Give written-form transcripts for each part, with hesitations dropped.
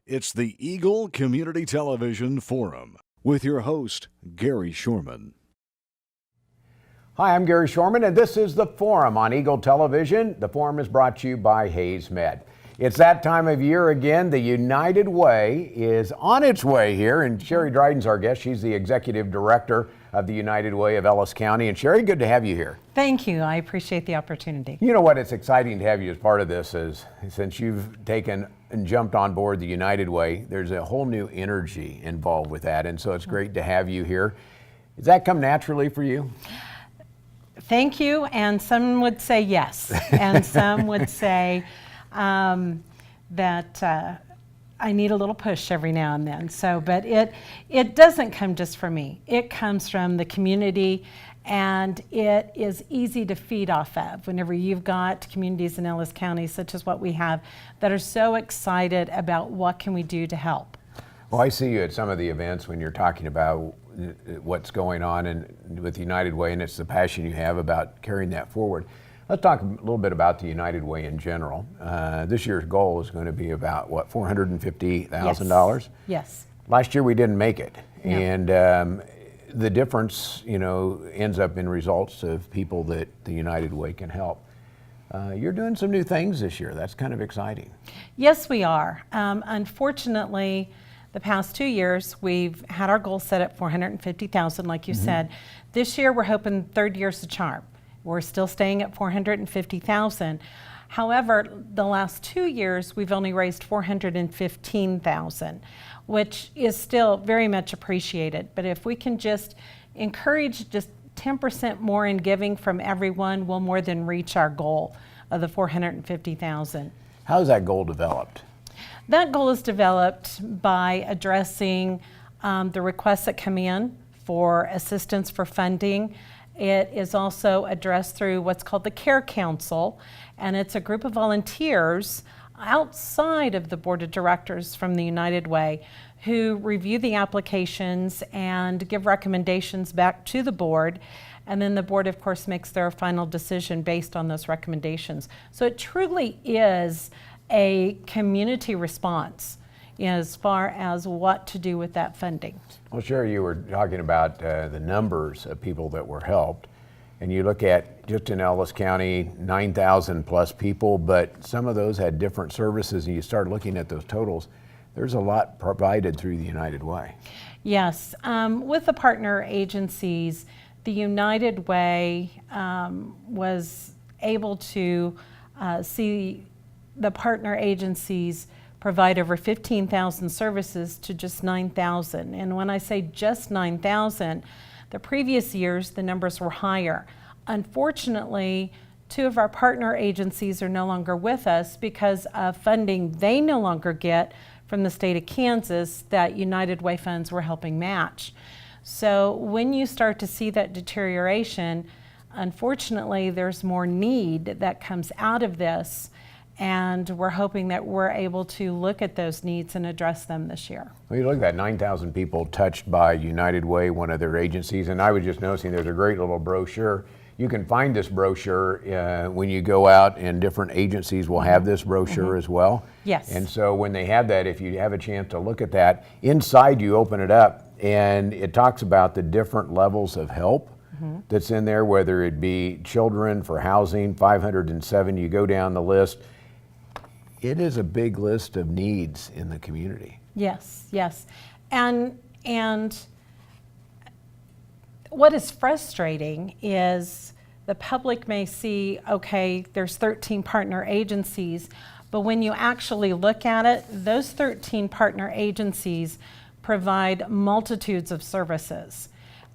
It's the Eagle Community Television Forum with your host, Gary Shorman. Hi, I'm Gary Shorman, and this is the Forum on Eagle Television. The Forum is brought to you by Hayes Med. It's that time of year again. The United Way is on its way here, and Sherry Dryden's our guest. She's the Executive Director of the United Way of Ellis County. And Sherry, good to have you here. Thank you. I appreciate the opportunity. You know what? It's exciting to have you as part of this is since you've taken and jumped on board the United Way, there's a whole new energy involved with that. And so it's great to have you here. Does that come naturally for you? Thank you. And some would say yes. And some would say that I need a little push every now and then. So, but it doesn't come just from me. It comes from the community, and it is easy to feed off of whenever you've got communities in Ellis County, such as what we have, that are so excited about what can we do to help. Well, I see you at some of the events when you're talking about what's going on with the United Way, and it's the passion you have about carrying that forward. Let's talk a little bit about the United Way in general. This year's goal is going to be about, what, $450,000? Yes. Last year we didn't make it. No. And the difference, ends up in results of people that the United Way can help. You're doing some new things this year. That's kind of exciting. Yes, we are. Unfortunately, the past 2 years, we've had our goal set at $450,000, like you said. This year, we're hoping third year's the charm. We're still staying at $450,000. However, the last 2 years, we've only raised $415,000, which is still very much appreciated. But if we can just encourage just 10% more in giving from everyone, we'll more than reach our goal of the $450,000. How's that goal developed? That goal is developed by addressing the requests that come in for assistance for funding. It is also addressed through what's called the Care Council, and it's a group of volunteers outside of the Board of Directors from the United Way who review the applications and give recommendations back to the board. And then the board, of course, makes their final decision based on those recommendations. So it truly is a community response as far as what to do with that funding. Well, Sherry, you were talking about the numbers of people that were helped, and you look at just in Ellis County, 9,000 plus people, but some of those had different services, and you start looking at those totals. There's a lot provided through the United Way. Yes, with the partner agencies, the United Way was able to see the partner agencies provide over 15,000 services to just 9,000. And when I say just 9,000, the previous years the numbers were higher. Unfortunately, 2 of our partner agencies are no longer with us because of funding they no longer get from the state of Kansas that United Way funds were helping match. So when you start to see that deterioration, unfortunately there's more need that comes out of this. And we're hoping that we're able to look at those needs and address them this year. Well, you look at that 9,000 people touched by United Way, one of their agencies, and I was just noticing there's a great little brochure. You can find this brochure when you go out, and different agencies will have this brochure as well. Yes. And so when they have that, if you have a chance to look at that, inside you open it up and it talks about the different levels of help that's in there, whether it be children for housing, 507, you go down the list. It is a big list of needs in the community. Yes, yes. And what is frustrating is the public may see, okay, there's 13 partner agencies, but when you actually look at it, those 13 partner agencies provide multitudes of services.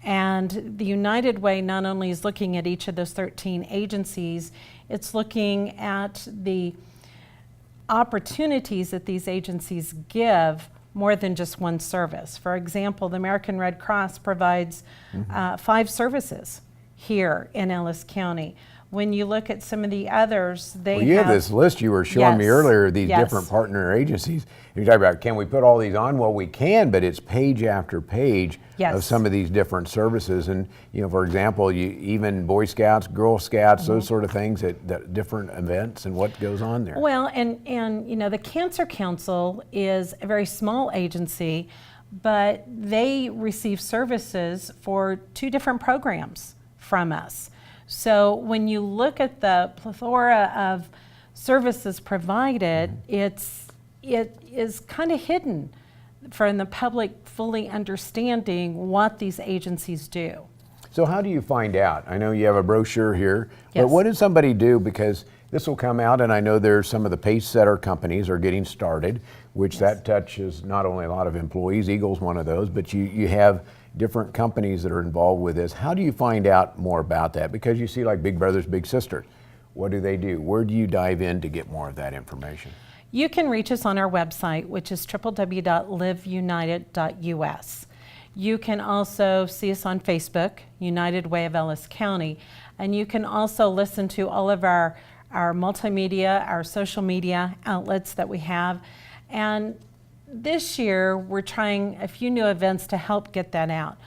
And the United Way not only is looking at each of those 13 agencies, it's looking at the opportunities that these agencies give more than just one service. For example, the American Red Cross provides 5 services here in Ellis County. When you look at some of the others, they Well, you have this list you were showing me Yes, earlier, these yes. different partner agencies. You're talking about, can we put all these on? Well, we can, but it's page after page Yes. of some of these different services. And, for example, even Boy Scouts, Girl Scouts, those sort of things at different events and what goes on there. Well, and the Cancer Council is a very small agency, but they receive services for 2 different programs from us. So when you look at the plethora of services provided, it is kind of hidden from the public fully understanding what these agencies do. So how do you find out? I know you have a brochure here, but Yes. what does somebody do? Because this will come out, and I know there's some of the pace setter companies are getting started, which that touches not only a lot of employees, Eagle's one of those, but you have different companies that are involved with this. How do you find out more about that? Because you see like Big Brothers, Big Sisters. What do they do? Where do you dive in to get more of that information? You can reach us on our website, which is www.liveunited.us. You can also see us on Facebook, United Way of Ellis County, and you can also listen to all of our multimedia, our social media outlets that we have. And this year, we're trying a few new events to help get that out.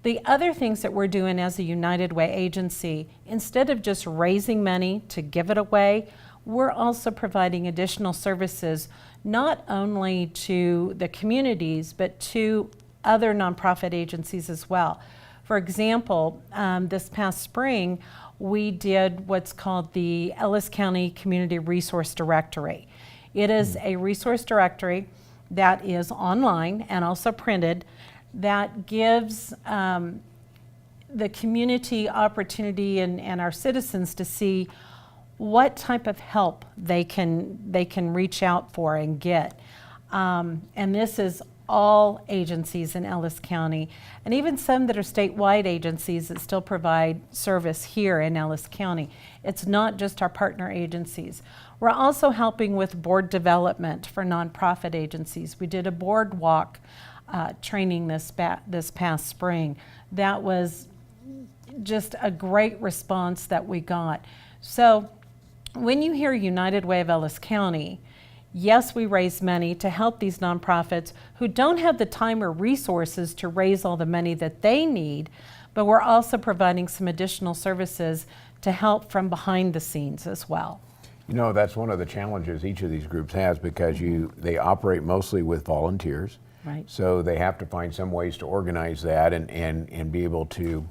The other things that we're doing as a United Way agency, instead of just raising money to give it away, we're also providing additional services, not only to the communities, but to other nonprofit agencies as well. For example, this past spring, we did what's called the Ellis County Community Resource Directory. It is a resource directory that is online and also printed that gives the community opportunity and our citizens to see what type of help they can reach out for and get. And this is all agencies in Ellis County, and even some that are statewide agencies that still provide service here in Ellis County. It's not just our partner agencies. We're also helping with board development for nonprofit agencies. We did a boardwalk training this past spring. That was just a great response that we got. So when you hear United Way of Ellis County, yes, we raise money to help these nonprofits who don't have the time or resources to raise all the money that they need, but we're also providing some additional services to help from behind the scenes as well. That's one of the challenges each of these groups has, because they operate mostly with volunteers. Right. So they have to find some ways to organize that and be able to,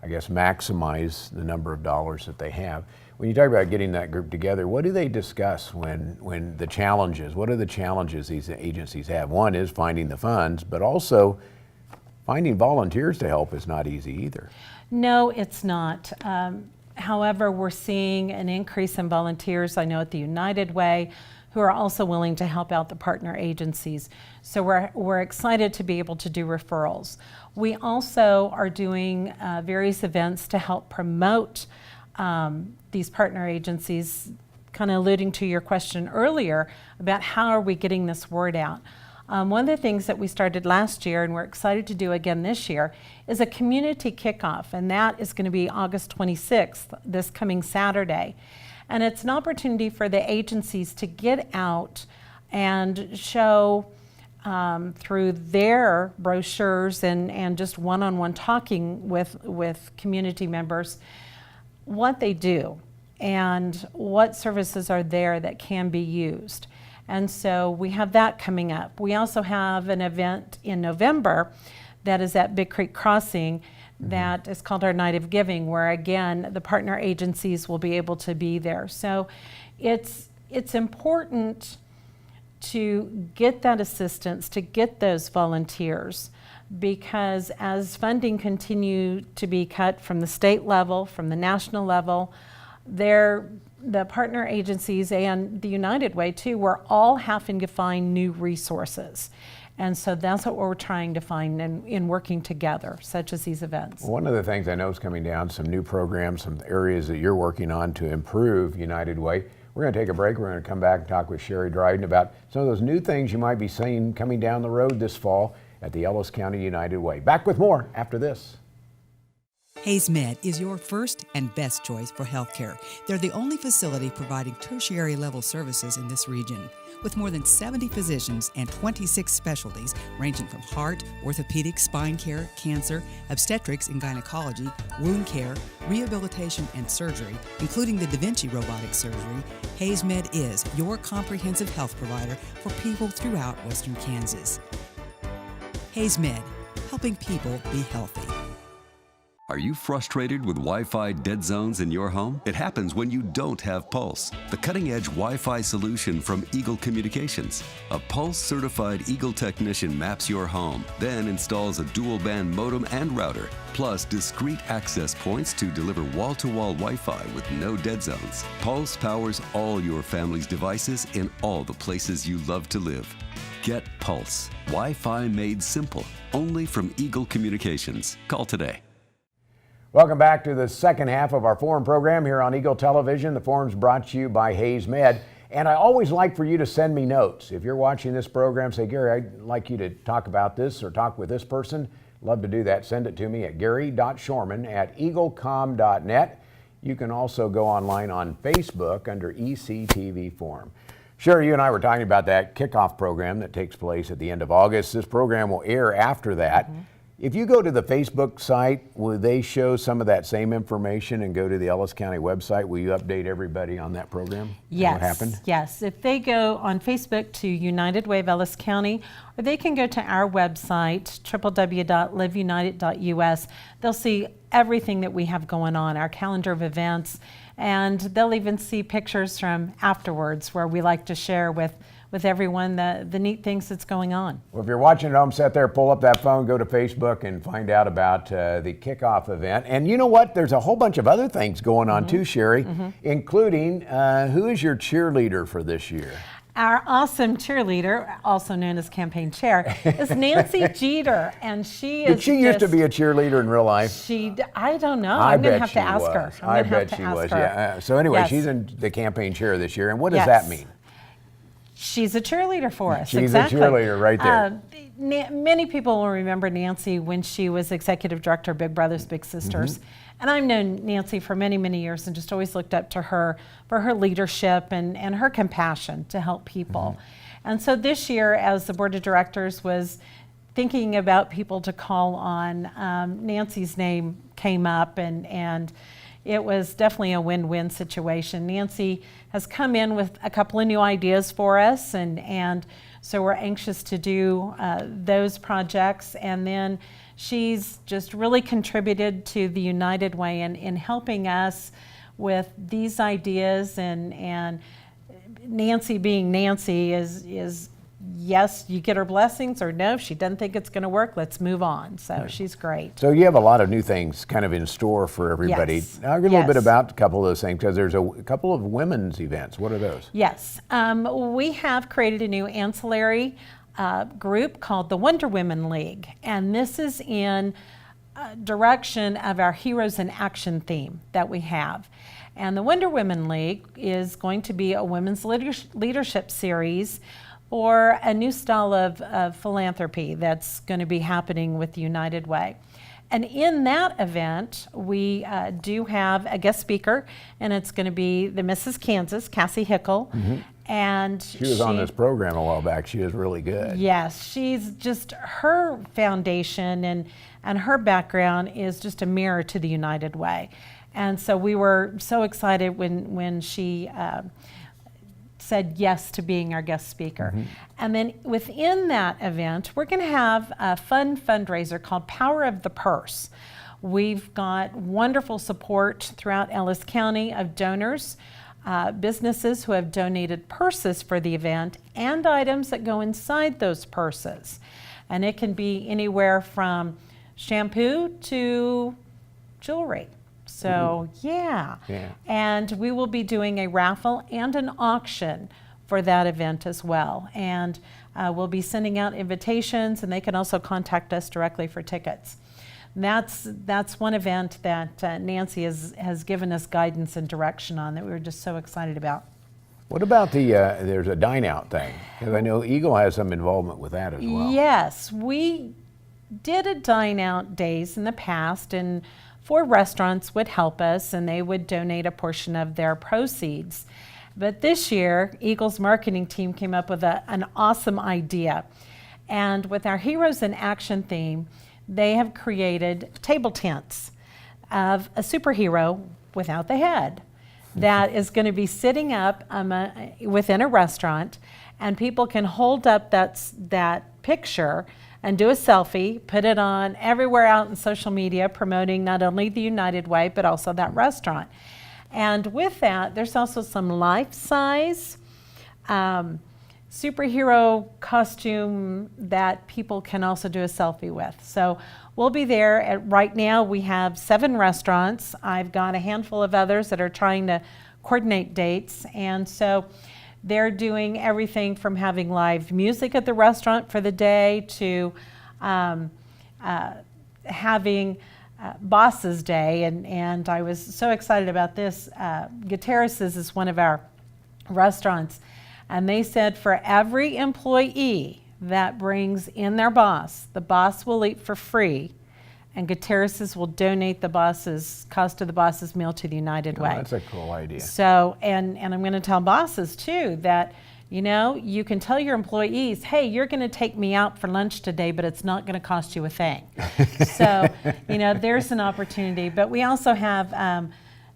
I guess, maximize the number of dollars that they have. When you talk about getting that group together, what do they discuss when the challenges, what are the challenges these agencies have? One is finding the funds, but also finding volunteers to help is not easy either. No, it's not. However, we're seeing an increase in volunteers, I know at the United Way, who are also willing to help out the partner agencies. So we're excited to be able to do referrals. We also are doing various events to help promote these partner agencies, kind of alluding to your question earlier about how are we getting this word out. One of the things that we started last year, and we're excited to do again this year, is a community kickoff, and that is going to be August 26th, this coming Saturday. And it's an opportunity for the agencies to get out and show through their brochures and just one-on-one talking with community members what they do and what services are there that can be used. And so we have that coming up. We also have an event in November that is at Big Creek Crossing that is called our Night of Giving, where again the partner agencies will be able to be there. So it's important to get that assistance, to get those volunteers, because as funding continue to be cut from the state level, from the national level, the partner agencies and the United Way too, we're all having to find new resources. And so that's what we're trying to find in working together, such as these events. One of the things I know is coming down, some new programs, some areas that you're working on to improve United Way. We're going to take a break. We're going to come back and talk with Sherry Dryden about some of those new things you might be seeing coming down the road this fall at the Ellis County United Way. Back with more after this. Hayes Med is your first and best choice for healthcare. They're the only facility providing tertiary level services in this region. With more than 70 physicians and 26 specialties ranging from heart, orthopedic, spine care, cancer, obstetrics and gynecology, wound care, rehabilitation and surgery, including the Da Vinci robotic surgery, Hayes Med is your comprehensive health provider for people throughout Western Kansas. Hayes Med, helping people be healthy. Are you frustrated with Wi-Fi dead zones in your home? It happens when you don't have Pulse, the cutting-edge Wi-Fi solution from Eagle Communications. A Pulse-certified Eagle technician maps your home, then installs a dual-band modem and router, plus discrete access points to deliver wall-to-wall Wi-Fi with no dead zones. Pulse powers all your family's devices in all the places you love to live. Get Pulse, Wi-Fi made simple, only from Eagle Communications. Call today. Welcome back to the second half of our Forum program here on Eagle Television. The Forum's brought to you by Hayes Med. And I always like for you to send me notes. If you're watching this program, say, Gary, I'd like you to talk about this or talk with this person. Love to do that. Send it to me at gary.shorman@eaglecom.net. You can also go online on Facebook under ECTV Forum. Sure, you and I were talking about that kickoff program that takes place at the end of August. This program will air after that. If you go to the Facebook site, will they show some of that same information and go to the Ellis County website? Will you update everybody on that program? Yes. What happened? Yes. If they go on Facebook to United Way of Ellis County, or they can go to our website, www.liveunited.us, they'll see everything that we have going on, our calendar of events, and they'll even see pictures from afterwards where we like to share with everyone the neat things that's going on. Well, if you're watching at home, sit there, pull up that phone, go to Facebook and find out about the kickoff event. And you know what? There's a whole bunch of other things going on too, Sherry, including who is your cheerleader for this year? Our awesome cheerleader, also known as campaign chair, is Nancy Jeter, and she is. Did she used to be a cheerleader in real life? I don't know. I I'm going to bet have to ask was. her. I bet she was. Yeah. So anyway, Yes. she's in the campaign chair this year, and what does Yes. that mean? She's a cheerleader for us. She's exactly. a cheerleader right there. Many people will remember Nancy when she was executive director of Big Brothers Big Sisters. And I've known Nancy for many, many years and just always looked up to her for her leadership and her compassion to help people. And so this year, as the board of directors was thinking about people to call on, Nancy's name came up, and it was definitely a win-win situation. Nancy has come in with a couple of new ideas for us, and so we're anxious to do those projects. And then she's just really contributed to the United Way in helping us with these ideas. And Nancy being Nancy is yes, you get her blessings, or no, if she doesn't think it's going to work, let's move on. So she's great. So you have a lot of new things kind of in store for everybody. Yes. Now, a little bit Yes. about a couple of those things, because there's a couple of women's events. What are those? Yes, we have created a new ancillary group called the Wonder Women League, and this is in direction of our Heroes in Action theme that we have. And the Wonder Women League is going to be a women's leadership series, or a new style of philanthropy that's going to be happening with the United Way. And in that event, we do have a guest speaker, and it's going to be the Mrs. Kansas, Cassie Hickle. And She was on this program a while back. She is really good. Yes, she's just, her foundation and her background is just a mirror to the United Way. And so we were so excited when she said yes to being our guest speaker. And then within that event, we're going to have a fun fundraiser called Power of the Purse. We've got wonderful support throughout Ellis County of donors, businesses who have donated purses for the event and items that go inside those purses. And it can be anywhere from shampoo to jewelry. So yeah. And we will be doing a raffle and an auction for that event as well. And we'll be sending out invitations, and they can also contact us directly for tickets. And that's one event that Nancy has given us guidance and direction on that we were just so excited about. What about the, there's a dine out thing? Because I know Eagle has some involvement with that as well. Yes, we did a dine out days in the past, and 4 restaurants would help us and they would donate a portion of their proceeds. But this year, Eagle's marketing team came up with an awesome idea. And with our Heroes in Action theme, they have created table tents of a superhero without the head that is going to be sitting up within a restaurant, and people can hold up that picture and do a selfie, put it on everywhere out in social media, promoting not only the United Way, but also that restaurant. And with that, there's also some life-size superhero costume that people can also do a selfie with. So we'll be there. Right now we have 7 restaurants. I've got a handful of others that are trying to coordinate dates. And so they're doing everything from having live music at the restaurant for the day to having Boss's Day. And I was so excited about this. Gutierrez's is one of our restaurants. And they said for every employee that brings in their boss, the boss will eat for free, and Gutierrez's will donate the boss's cost of the boss's meal to the United Way. That's a cool idea. So, and I'm going to tell bosses too that, you know, you can tell your employees, hey, you're going to take me out for lunch today, but it's not going to cost you a thing. So, you know, there's an opportunity. But we also have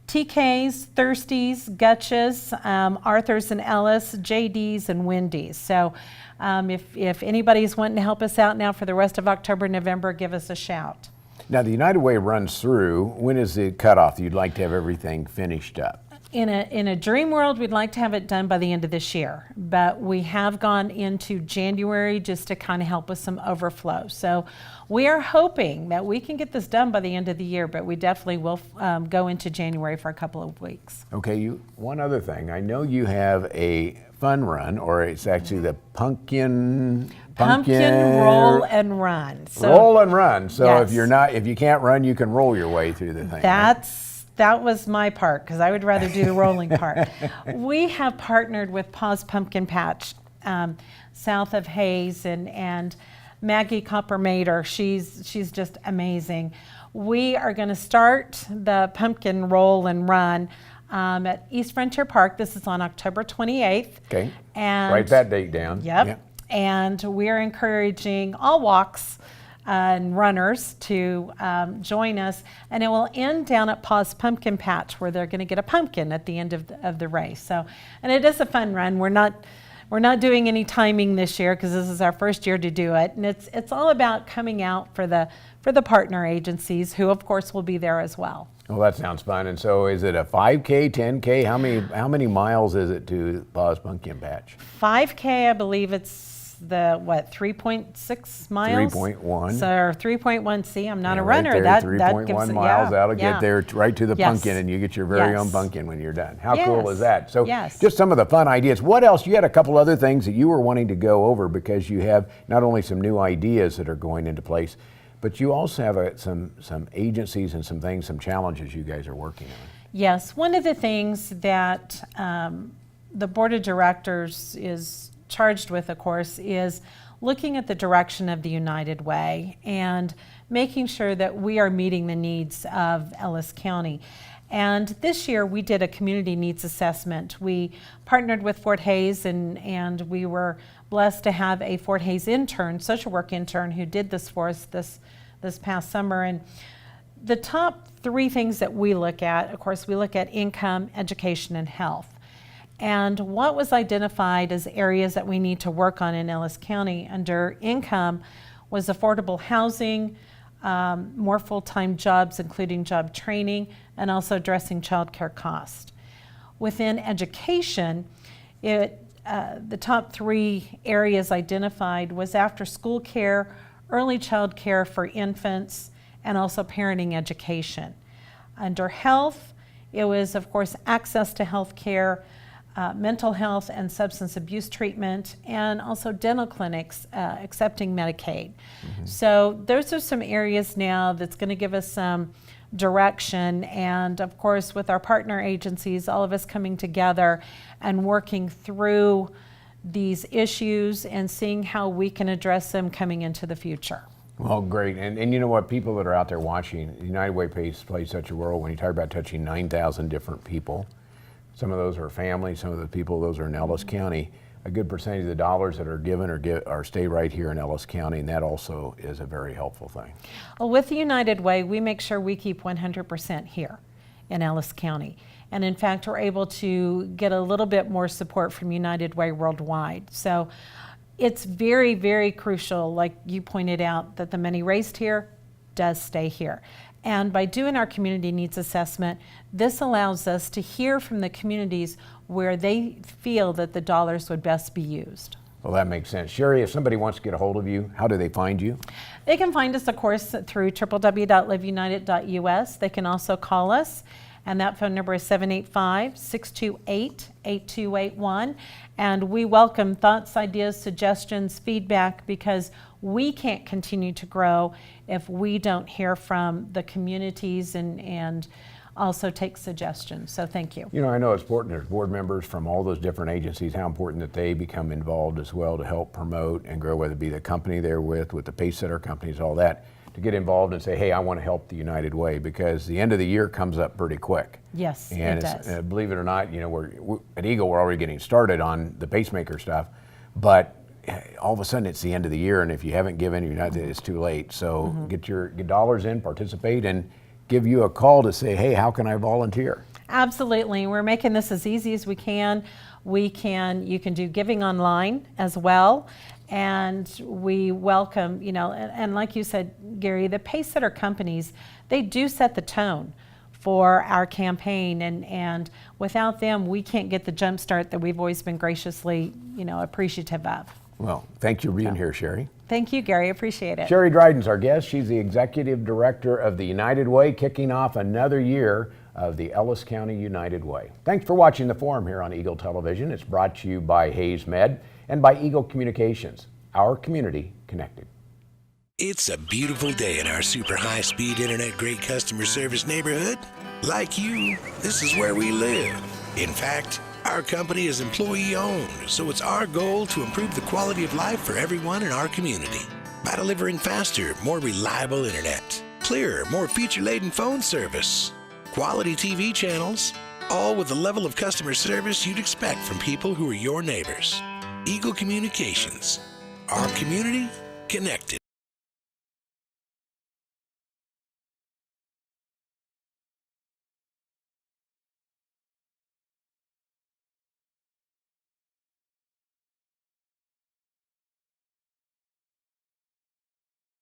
TK's, Thirsties, Gutches, Arthur's and Ellis, JD's and Wendy's. So if anybody's wanting to help us out now for the rest of October, November, give us a shout. Now the United Way runs through. When is the cutoff? You'd like to have everything finished up? In a dream world, we'd like to have it done by the end of this year, but we have gone into January just to kind of help with some overflow. So we are hoping that we can get this done by the end of the year, but we definitely will go into January for a couple of weeks. Okay, one other thing. I know you have a fun run, or it's actually the pumpkin roll and run. So, roll and run. So yes. if you can't run, you can roll your way through the thing. That was my part, because I would rather do the rolling part. We have partnered with Pa's Pumpkin Patch south of Hayes, and Maggie Copper-Mater, she's just amazing. We are going to start the pumpkin roll and run at East Frontier Park. This is on October 28th. Okay, and write that date down. Yep. And we're encouraging all walks and runners to join us, and it will end down at Pa's Pumpkin Patch, where they're going to get a pumpkin at the end of the race. So, and it is a fun run. We're not doing any timing this year because this is our first year to do it, and it's all about coming out for the partner agencies, who of course will be there as well. Well, that sounds fun. And so, is it a 5K, 10K? How many miles is it to Pa's Pumpkin Patch? 5K, I believe it's 3.6 miles? 3.1. So 3.1. See, I'm not a right runner. there, that 3.1 gives miles. That'll get there right to the Yes. pumpkin, and you get your very Yes. own pumpkin when you're done. How Yes. cool is that? So Yes. just some of the fun ideas. What else? You had a couple other things that you were wanting to go over, because you have not only some new ideas that are going into place, but you also have some agencies and some challenges you guys are working on. Yes, one of the things that the board of directors is charged with, of course, is looking at the direction of the United Way and making sure that we are meeting the needs of Ellis County. And this year we did a community needs assessment. We partnered with Fort Hays, and we were blessed to have a Fort Hays intern, social work intern, who did this for us this past summer. And the top 3 things that we look at, of course, we look at income, education, and health. And what was identified as areas that we need to work on in Ellis County under income was affordable housing, more full-time jobs, including job training, and also addressing child care costs. Within education, the top 3 areas identified was after-school care, early child care for infants, and also parenting education. Under health, it was, of course, access to health care, mental health and substance abuse treatment, and also dental clinics accepting Medicaid. Mm-hmm. So those are some areas now that's going to give us some direction, and of course with our partner agencies, all of us coming together and working through these issues and seeing how we can address them coming into the future. Well, great. And you know what? People that are out there watching, United Way plays such a role when you talk about touching 9,000 different people. Some of those are families, some of the people, those are in Ellis County. A good percentage of the dollars that are given are stay right here in Ellis County, and that also is a very helpful thing. Well, with the United Way, we make sure we keep 100% here in Ellis County. And in fact, we're able to get a little bit more support from United Way worldwide. So it's very, very crucial, like you pointed out, that the money raised here does stay here. And by doing our community needs assessment, this allows us to hear from the communities where they feel that the dollars would best be used. Well, that makes sense. Sherry, if somebody wants to get a hold of you, how do they find you? They can find us, of course, through www.liveunited.us. They can also call us, and that phone number is 785-628-8281. And we welcome thoughts, ideas, suggestions, feedback, because we can't continue to grow if we don't hear from the communities and also take suggestions. So thank you. You know, I know it's important, there's board members from all those different agencies, how important that they become involved as well to help promote and grow, whether it be the company they're with the pace setter companies, all that, to get involved and say, hey, I want to help the United Way, because the end of the year comes up pretty quick. Yes, and it does. Believe it or not, you know, we're at Eagle, we're already getting started on the pacemaker stuff, but all of a sudden it's the end of the year, and if you haven't given, it's too late. So get your dollars in, participate, and give you a call to say, hey, how can I volunteer? Absolutely. We're making this as easy as we can. You can do giving online as well. And we welcome, you know, and like you said, Gary, the pace setter companies, they do set the tone for our campaign, and without them, we can't get the jump start that we've always been graciously, you know, appreciative of. Well, thank you for being here, Sherry. Thank you, Gary. Appreciate it. Sherry Dryden's our guest. She's the Executive Director of the United Way, kicking off another year of the Ellis County United Way. Thanks for watching the Forum here on Eagle Television. It's brought to you by Hayes Med and by Eagle Communications, our community connected. It's a beautiful day in our super high-speed internet great customer service neighborhood. Like you, this is where we live. In fact, our company is employee-owned, so it's our goal to improve the quality of life for everyone in our community by delivering faster, more reliable internet, clearer, more feature-laden phone service, quality TV channels, all with the level of customer service you'd expect from people who are your neighbors. Eagle Communications, our community connected.